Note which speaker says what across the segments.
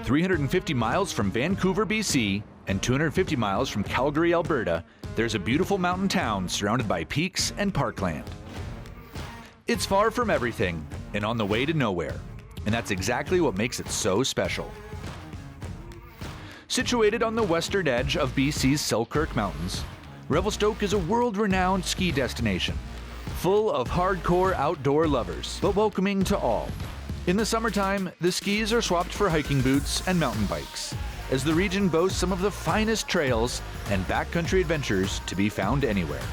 Speaker 1: 350 miles from Vancouver, BC, and 250 miles from Calgary, Alberta, there's a beautiful mountain town surrounded by peaks and parkland. It's far from everything and on the way to nowhere, and that's exactly what makes it so special. Situated on the western edge of BC's Selkirk Mountains, Revelstoke is a world-renowned ski destination, full of hardcore outdoor lovers, but welcoming to all. In the summertime, the skis are swapped for hiking boots and mountain bikes, as the region boasts some of the finest trails and backcountry adventures to be found anywhere.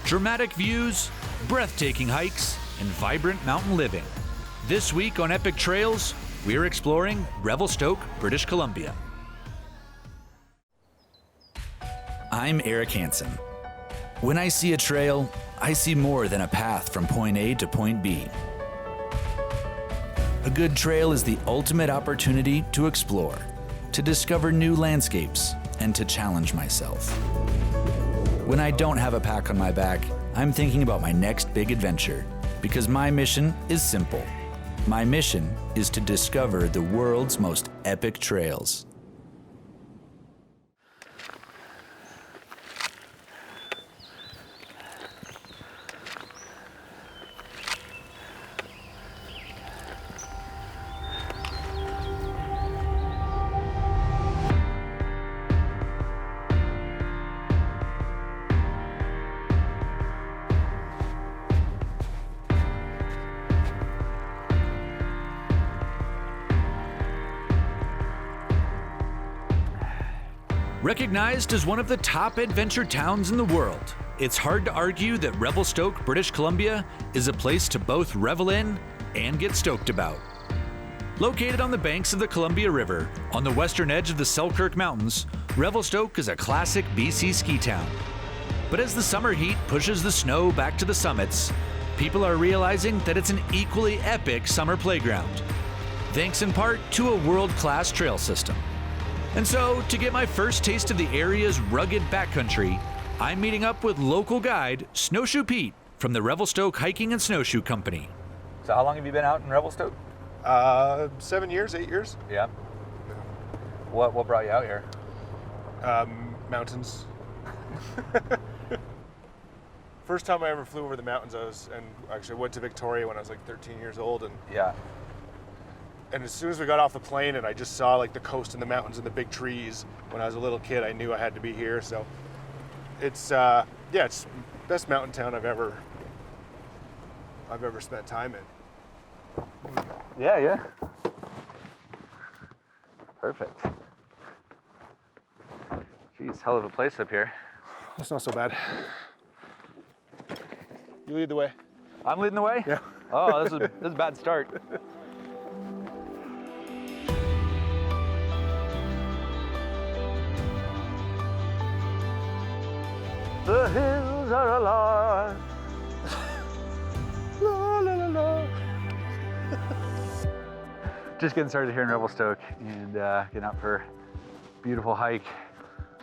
Speaker 1: Dramatic views, breathtaking hikes, and vibrant mountain living. This week on Epic Trails, we're exploring Revelstoke, British Columbia. I'm Eric Hansen. When I see a trail, I see more than a path from point A to point B. A good trail is the ultimate opportunity to explore, to discover new landscapes, and to challenge myself. When I don't have a pack on my back, I'm thinking about my next big adventure, because my mission is simple. My mission is to discover the world's most epic trails. Recognized as one of the top adventure towns in the world, it's hard to argue that Revelstoke, British Columbia is a place to both revel in and get stoked about. Located on the banks of the Columbia River, on the western edge of the Selkirk Mountains, Revelstoke is a classic BC ski town. But as the summer heat pushes the snow back to the summits, people are realizing that it's an equally epic summer playground, thanks in part to a world-class trail system. And so, to get my first taste of the area's rugged backcountry, I'm meeting up with local guide Snowshoe Pete from the Revelstoke Hiking and Snowshoe Company. So how long have you been out in Revelstoke?
Speaker 2: 7 years, 8 years.
Speaker 1: Yeah. What brought you out here?
Speaker 2: Mountains. First time I ever flew over the mountains, I went to Victoria when I was like 13 years old, and
Speaker 1: yeah.
Speaker 2: And as soon as we got off the plane and I just saw like the coast and the mountains and the big trees when I was a little kid, I knew I had to be here. So it's it's best mountain town I've ever spent time in.
Speaker 1: Yeah. Perfect. Geez, hell of a place up here.
Speaker 2: It's not so bad. You lead the way.
Speaker 1: I'm leading the way?
Speaker 2: Yeah.
Speaker 1: Oh, this is a bad start. The hills are alive. La, la, la, la. Just getting started here in Revelstoke and getting out for a beautiful hike.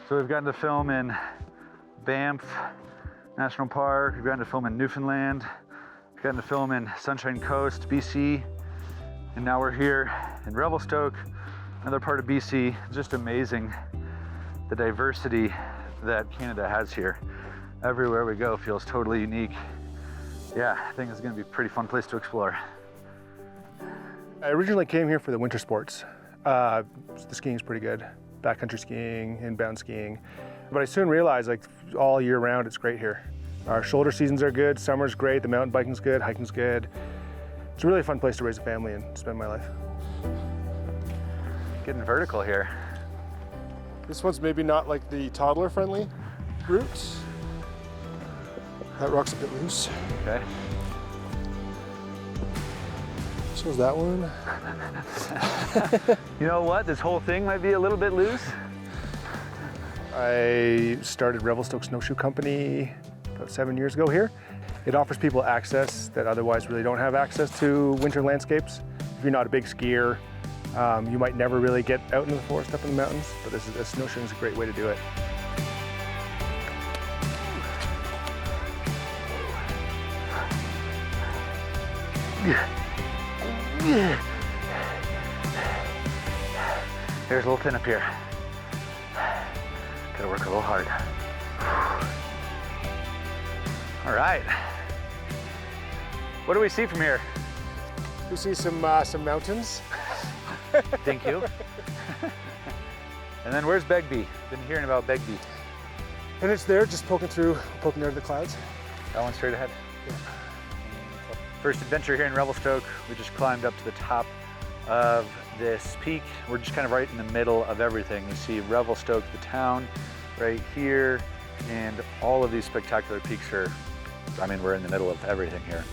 Speaker 1: So we've gotten to film in Banff National Park, we've gotten to film in Newfoundland, we've gotten to film in Sunshine Coast, BC, and now we're here in Revelstoke, another part of BC. Just amazing the diversity that Canada has here. Everywhere we go feels totally unique. Yeah, I think it's gonna be a pretty fun place to explore.
Speaker 2: I originally came here for the winter sports. The skiing's pretty good. Backcountry skiing, inbound skiing. But I soon realized like all year round it's great here. Our shoulder seasons are good, summer's great, the mountain biking's good, hiking's good. It's a really fun place to raise a family and spend my life.
Speaker 1: Getting vertical here.
Speaker 2: This one's maybe not like the toddler friendly route. That rock's a bit loose.
Speaker 1: Okay.
Speaker 2: So's that one.
Speaker 1: You know what? This whole thing might be a little bit loose.
Speaker 2: I started Revelstoke Snowshoe Company about 7 years ago here. It offers people access that otherwise really don't have access to winter landscapes. If you're not a big skier, you might never really get out into the forest up in the mountains, but snowshoeing is a great way to do it.
Speaker 3: Here's a little pin up here. Gotta work a little hard. All right. What do we see from here?
Speaker 2: We see some mountains.
Speaker 3: Thank you. And then where's Begbie? Been hearing about Begbie.
Speaker 2: And it's there, just poking out of the clouds.
Speaker 3: That one straight ahead.
Speaker 2: Yeah.
Speaker 3: First adventure here in Revelstoke. We just climbed up to the top of this peak. We're just kind of right in the middle of everything. You see Revelstoke, the town, right here, and all of these spectacular peaks are, I mean, we're in the middle of everything here.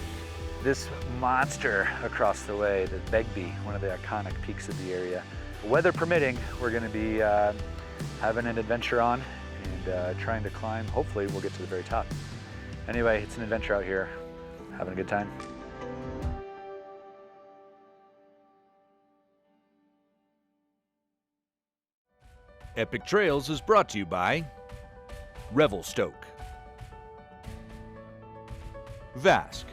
Speaker 3: This monster across the way, the Begbie, one of the iconic peaks of the area. Weather permitting, we're gonna be having an adventure on and trying to climb. Hopefully we'll get to the very top. Anyway, it's an adventure out here. Having a good time.
Speaker 1: Epic Trails is brought to you by Revelstoke, Vask,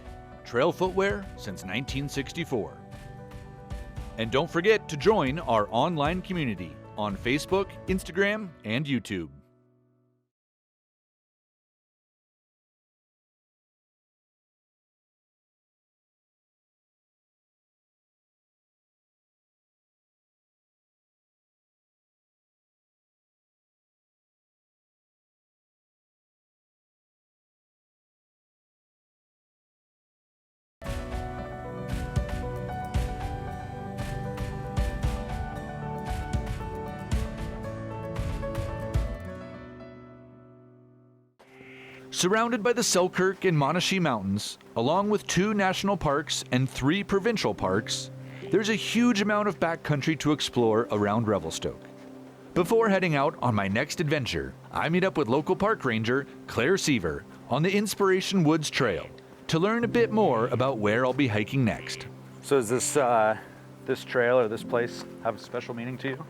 Speaker 1: trail footwear since 1964. And don't forget to join our online community on Facebook, Instagram, and YouTube. Surrounded by the Selkirk and Monashee Mountains, along with 2 national parks and 3 provincial parks, there's a huge amount of backcountry to explore around Revelstoke. Before heading out on my next adventure, I meet up with local park ranger Claire Seaver on the Inspiration Woods Trail to learn a bit more about where I'll be hiking next.
Speaker 3: So does this trail or this place have a special meaning to you?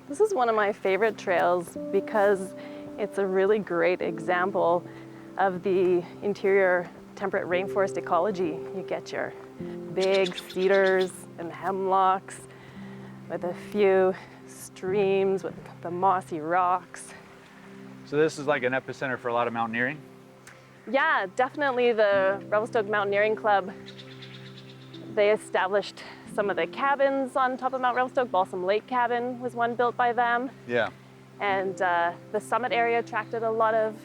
Speaker 4: This is one of my favorite trails because it's a really great example of the interior temperate rainforest ecology. You get your big cedars and hemlocks with a few streams with the mossy rocks.
Speaker 3: So this is like an epicenter for a lot of mountaineering?
Speaker 4: Yeah, definitely the Revelstoke Mountaineering Club. They established some of the cabins on top of Mount Revelstoke. Balsam Lake Cabin was one built by them.
Speaker 3: Yeah.
Speaker 4: And the summit area attracted a lot of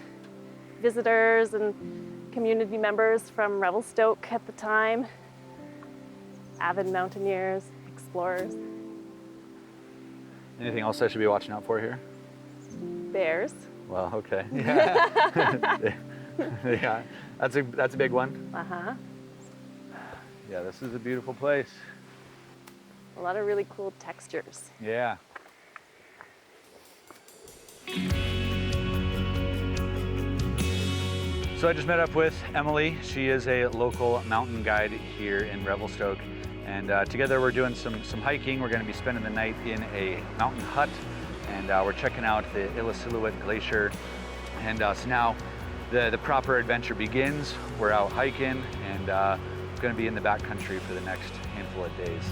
Speaker 4: visitors and community members from Revelstoke at the time. Avid mountaineers, explorers.
Speaker 3: Anything else I should be watching out for here?
Speaker 4: Bears.
Speaker 3: Well, okay. Yeah. Yeah, that's a big one.
Speaker 4: Uh-huh.
Speaker 3: Yeah, this is a beautiful place.
Speaker 4: A lot of really cool textures.
Speaker 3: Yeah. So I just met up with Emily. She is a local mountain guide here in Revelstoke. And together we're doing some hiking. We're gonna be spending the night in a mountain hut. And we're checking out the Illecillewaet Glacier. And so now the proper adventure begins. We're out hiking and it's gonna be in the backcountry for the next handful of days.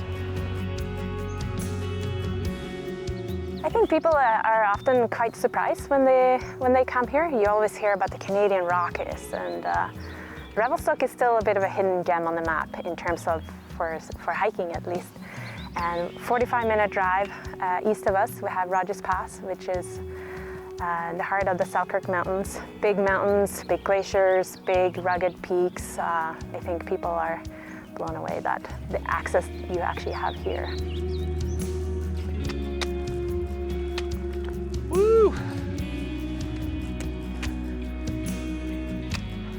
Speaker 5: I think people are often quite surprised when they come here. You always hear about the Canadian Rockies, and Revelstoke is still a bit of a hidden gem on the map in terms of for hiking at least. And 45-minute drive east of us, we have Rogers Pass, which is in the heart of the Selkirk Mountains. Big mountains, big glaciers, big rugged peaks. I think people are blown away that the access you actually have here.
Speaker 3: Woo!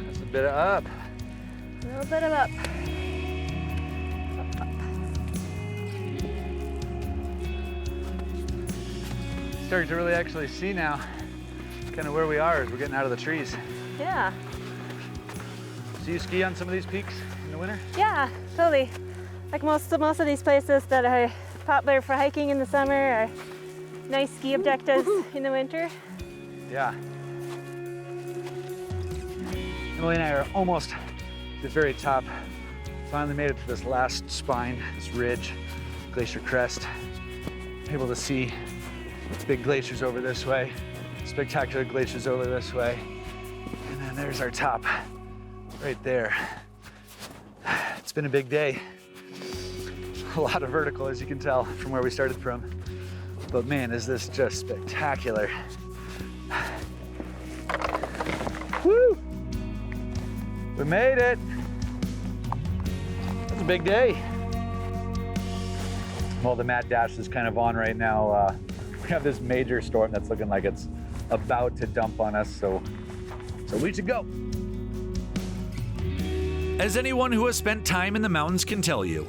Speaker 3: That's a bit of up.
Speaker 4: A little bit of up.
Speaker 3: Starting to really actually see now kind of where we are as we're getting out of the trees.
Speaker 4: Yeah.
Speaker 3: So you ski on some of these peaks in the winter?
Speaker 6: Yeah, totally. Like most of these places that are popular for hiking in the summer are nice ski objectives in the winter.
Speaker 3: Yeah. Emily and I are almost at the very top. Finally made it to this last spine, this ridge, glacier crest. Able to see Big glaciers over this way, spectacular glaciers over this way. And then there's our top right there. It's been a big day. A lot of vertical, as you can tell from where we started from. But man, is this just spectacular. Woo! We made it. It's a big day. Well, the mad dash is kind of on right now. We have this major storm that's looking like it's about to dump on us, so we should go.
Speaker 1: As anyone who has spent time in the mountains can tell you,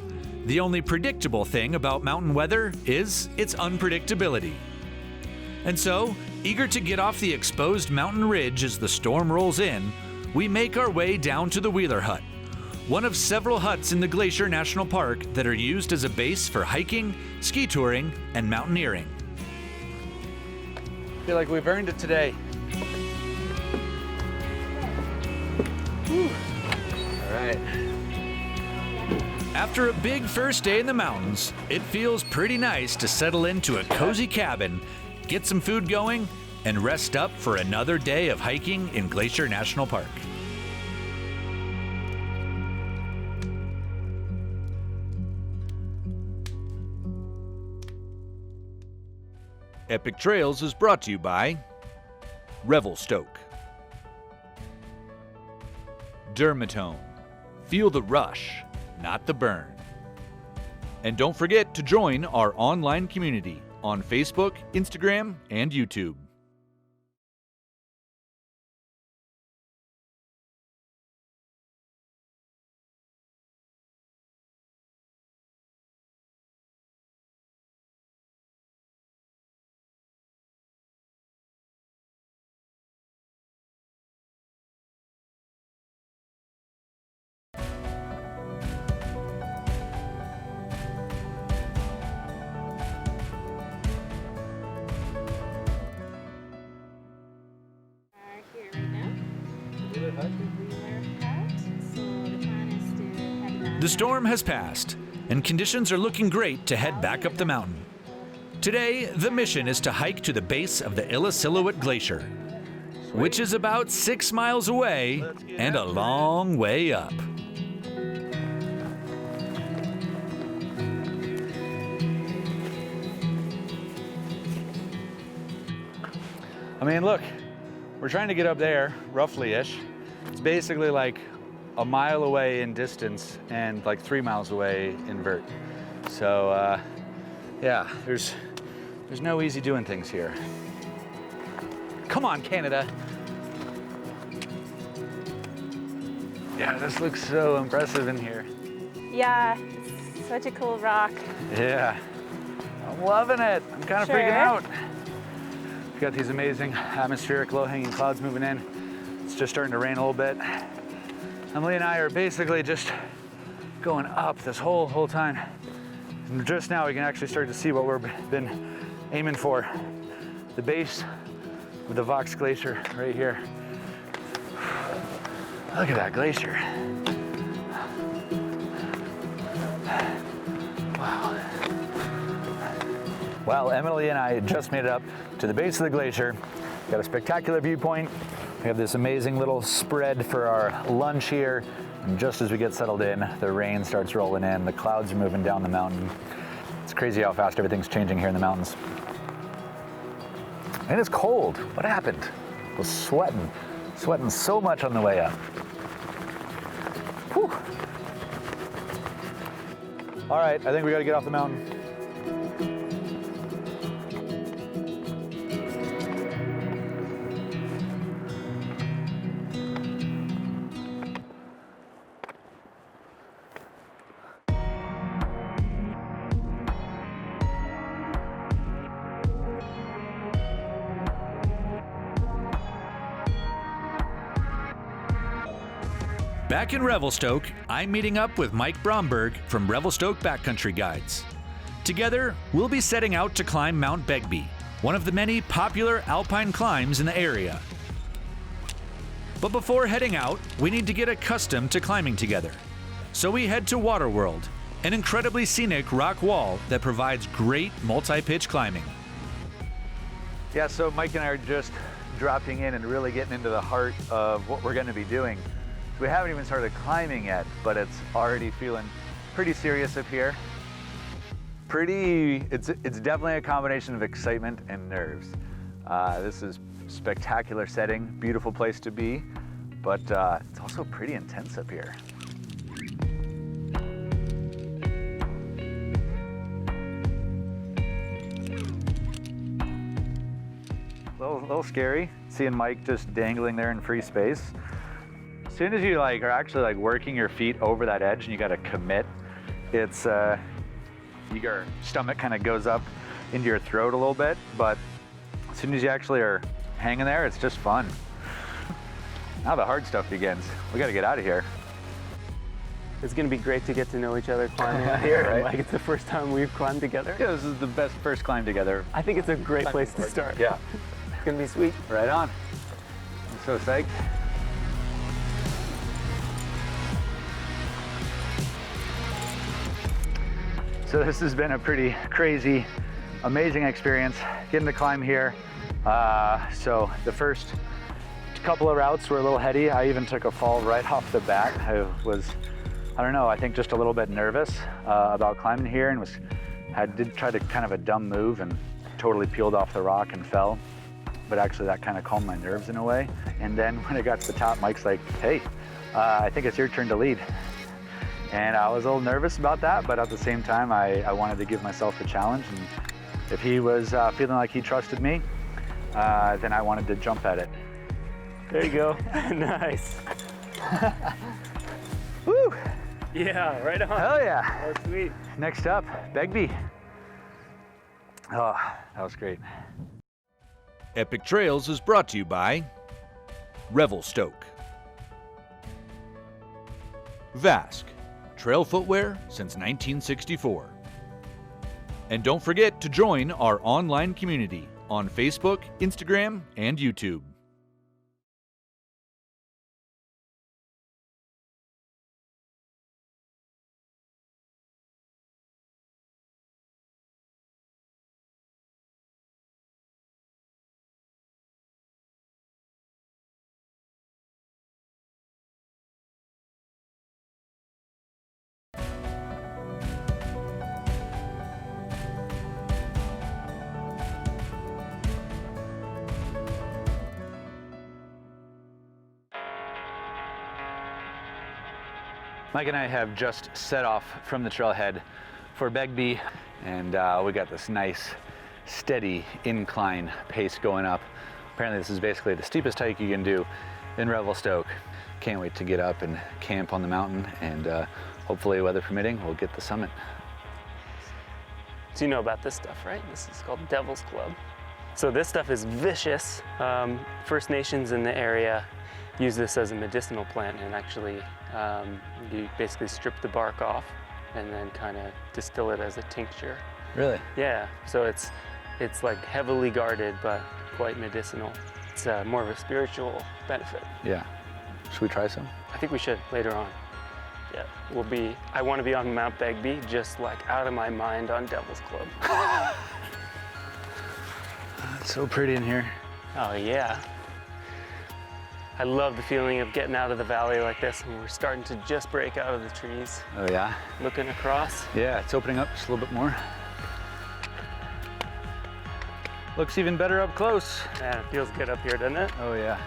Speaker 1: the only predictable thing about mountain weather is its unpredictability. And so, eager to get off the exposed mountain ridge as the storm rolls in, we make our way down to the Wheeler Hut, one of several huts in the Glacier National Park that are used as a base for hiking, ski touring, and mountaineering.
Speaker 3: I feel like we've earned it today. Whew. All right.
Speaker 1: After a big first day in the mountains, it feels pretty nice to settle into a cozy cabin, get some food going, and rest up for another day of hiking in Glacier National Park. Epic Trails is brought to you by Revelstoke, Dermatome. Feel the rush, not the burn. And don't forget to join our online community on Facebook, Instagram, and YouTube. The storm has passed, and conditions are looking great to head back up the mountain. Today, the mission is to hike to the base of the Illecillewaet Glacier, which is about 6 miles away and a long way up.
Speaker 3: I mean, look, we're trying to get up there, roughly-ish. It's basically like a mile away in distance and like 3 miles away in vert. So, yeah, there's no easy doing things here. Come on, Canada. Yeah, this looks so impressive in here.
Speaker 6: Yeah, it's such a cool rock.
Speaker 3: Yeah, I'm loving it. I'm kind of freaking out. We've got these amazing atmospheric low-hanging clouds moving in. It's just starting to rain a little bit. Emily and I are basically just going up this whole time. And just now we can actually start to see what we've been aiming for. The base of the Vox Glacier right here. Look at that glacier. Wow. Well, Emily and I just made it up to the base of the glacier. Got a spectacular viewpoint. We have this amazing little spread for our lunch here. And just as we get settled in, the rain starts rolling in, the clouds are moving down the mountain. It's crazy how fast everything's changing here in the mountains. And it's cold. What happened? I was sweating so much on the way up. Whew. All right, I think we gotta get off the mountain.
Speaker 1: Back in Revelstoke, I'm meeting up with Mike Bromberg from Revelstoke Backcountry Guides. Together, we'll be setting out to climb Mount Begbie, one of the many popular alpine climbs in the area. But before heading out, we need to get accustomed to climbing together. So we head to Waterworld, an incredibly scenic rock wall that provides great multi-pitch climbing.
Speaker 3: Yeah, so Mike and I are just dropping in and really getting into the heart of what we're gonna be doing. We haven't even started climbing yet, but it's already feeling pretty serious up here. It's definitely a combination of excitement and nerves. This is spectacular setting, beautiful place to be, but it's also pretty intense up here. A little scary, seeing Mike just dangling there in free space. As soon as you are actually working your feet over that edge and you gotta commit, it's your stomach kind of goes up into your throat a little bit, but as soon as you actually are hanging there, it's just fun. Now the hard stuff begins. We gotta get out of here.
Speaker 7: It's gonna be great to get to know each other climbing out here.
Speaker 3: Right.
Speaker 7: Like, it's the first time we've climbed together.
Speaker 3: Yeah, this is the best first climb together.
Speaker 7: I think it's a great place to start.
Speaker 3: Yeah.
Speaker 7: It's gonna be sweet.
Speaker 3: Right on. I'm so psyched. So this has been a pretty crazy, amazing experience getting to climb here. So the first couple of routes were a little heady. I even took a fall right off the bat. I don't know, I think just a little bit nervous about climbing here, and did try to kind of a dumb move and totally peeled off the rock and fell. But actually that kind of calmed my nerves in a way. And then when I got to the top, Mike's like, hey, I think it's your turn to lead. And I was a little nervous about that, but at the same time, I wanted to give myself a challenge. And if he was feeling like he trusted me, then I wanted to jump at it.
Speaker 7: There you go. Nice.
Speaker 3: Woo!
Speaker 7: Yeah, right on.
Speaker 3: Hell yeah.
Speaker 7: That's sweet.
Speaker 3: Next up, Begbie. Oh, that was great.
Speaker 1: Epic Trails is brought to you by Revelstoke, Vask, trail footwear since 1964. And don't forget to join our online community on Facebook, Instagram, and YouTube.
Speaker 3: Mike and I have just set off from the trailhead for Begbie, and we got this nice, steady incline pace going up. Apparently this is basically the steepest hike you can do in Revelstoke. Can't wait to get up and camp on the mountain, and hopefully, weather permitting, we'll get the summit.
Speaker 7: So you know about this stuff, right? This is called Devil's Club. So this stuff is vicious. First Nations in the area use this as a medicinal plant, and actually you basically strip the bark off and then kind of distill it as a tincture.
Speaker 3: Really?
Speaker 7: Yeah, so it's like heavily guarded but quite medicinal. It's more of a spiritual benefit.
Speaker 3: Yeah. Should we try some?
Speaker 7: I think we should later on. Yeah, I want to be on Mount Begbie, just like out of my mind on Devil's Club.
Speaker 3: It's so pretty in here.
Speaker 7: Oh yeah. I love the feeling of getting out of the valley like this, and we're starting to just break out of the trees.
Speaker 3: Oh yeah?
Speaker 7: Looking across.
Speaker 3: Yeah, it's opening up just a little bit more. Looks even better up close.
Speaker 7: Man, it feels good up here, doesn't it?
Speaker 3: Oh yeah.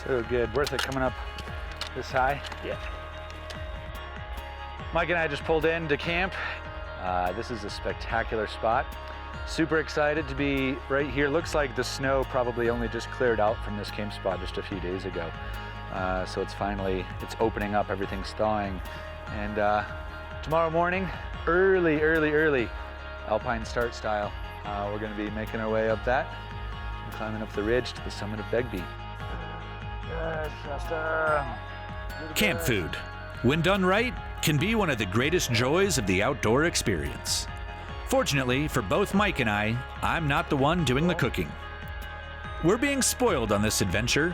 Speaker 3: So good. Worth it coming up this high.
Speaker 7: Yeah.
Speaker 3: Mike and I just pulled in to camp. This is a spectacular spot. Super excited to be right here. Looks like the snow probably only just cleared out from this camp spot just a few days ago. So it's opening up, everything's thawing. And tomorrow morning, early, alpine start style, we're gonna be making our way up that and climbing up the ridge to the summit of Begbie. Yes, Shasta.
Speaker 1: Camp food, when done right, can be one of the greatest joys of the outdoor experience. Fortunately for both Mike and I'm not the one doing the cooking. We're being spoiled on this adventure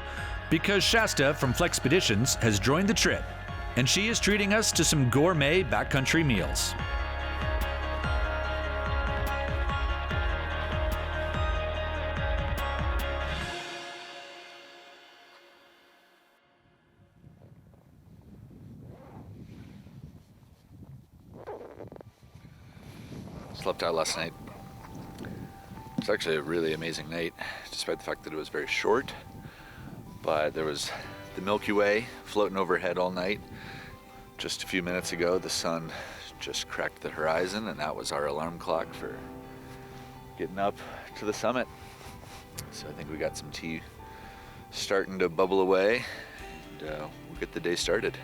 Speaker 1: because Shasta from Flexpeditions has joined the trip, and she is treating us to some gourmet backcountry meals.
Speaker 8: slept out last night. It's actually a really amazing night, despite the fact that it was very short. But there was the Milky Way floating overhead all night. Just a few minutes ago, the sun just cracked the horizon, and that was our alarm clock for getting up to the summit. So I think we got some tea starting to bubble away, and we'll get the day started.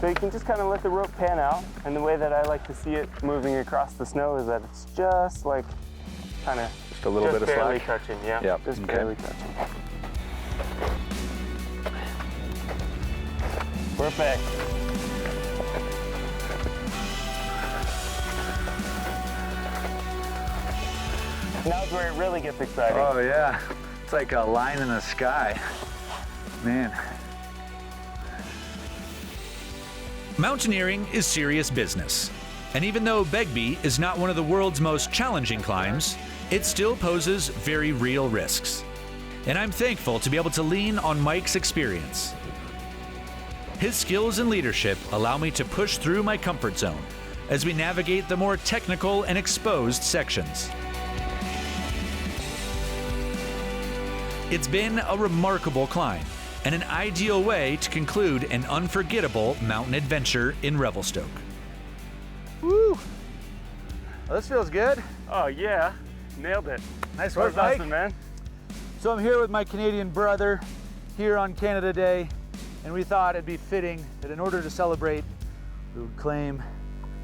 Speaker 7: So you can just kind of let the rope pan out, and the way that I like to see it moving across the snow is that it's just like kind of
Speaker 3: Just a little bit of
Speaker 7: barely
Speaker 3: slack.
Speaker 7: touching, yeah.
Speaker 3: Yep,
Speaker 7: Just
Speaker 3: okay.
Speaker 7: barely touching. Perfect. Now's where it really gets exciting.
Speaker 3: Oh yeah, it's like a line in the sky. Man.
Speaker 1: Mountaineering is serious business. And even though Begbie is not one of the world's most challenging climbs, it still poses very real risks. And I'm thankful to be able to lean on Mike's experience. His skills and leadership allow me to push through my comfort zone as we navigate the more technical and exposed sections. It's been a remarkable climb and an ideal way to conclude an unforgettable mountain adventure in Revelstoke.
Speaker 3: Woo! Well, this feels good.
Speaker 7: Oh yeah, nailed it.
Speaker 3: Nice
Speaker 7: That
Speaker 3: work,
Speaker 7: was awesome,
Speaker 3: Mike.
Speaker 7: man.
Speaker 3: So I'm here with my Canadian brother here on Canada Day, and we thought it'd be fitting that in order to celebrate, we would claim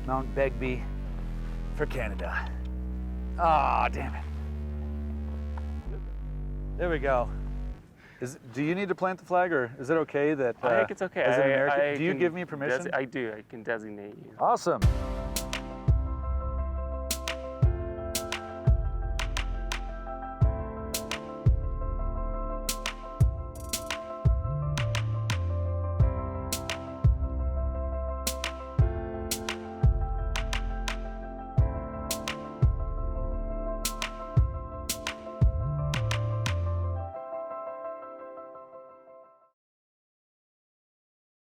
Speaker 3: Mount Begbie for Canada. Ah, damn it. There we go. Do you need to plant the flag, or is it okay that
Speaker 7: I think it's okay.
Speaker 3: as an American, do you
Speaker 7: can
Speaker 3: give me permission?
Speaker 7: I do. I can designate you.
Speaker 3: Awesome.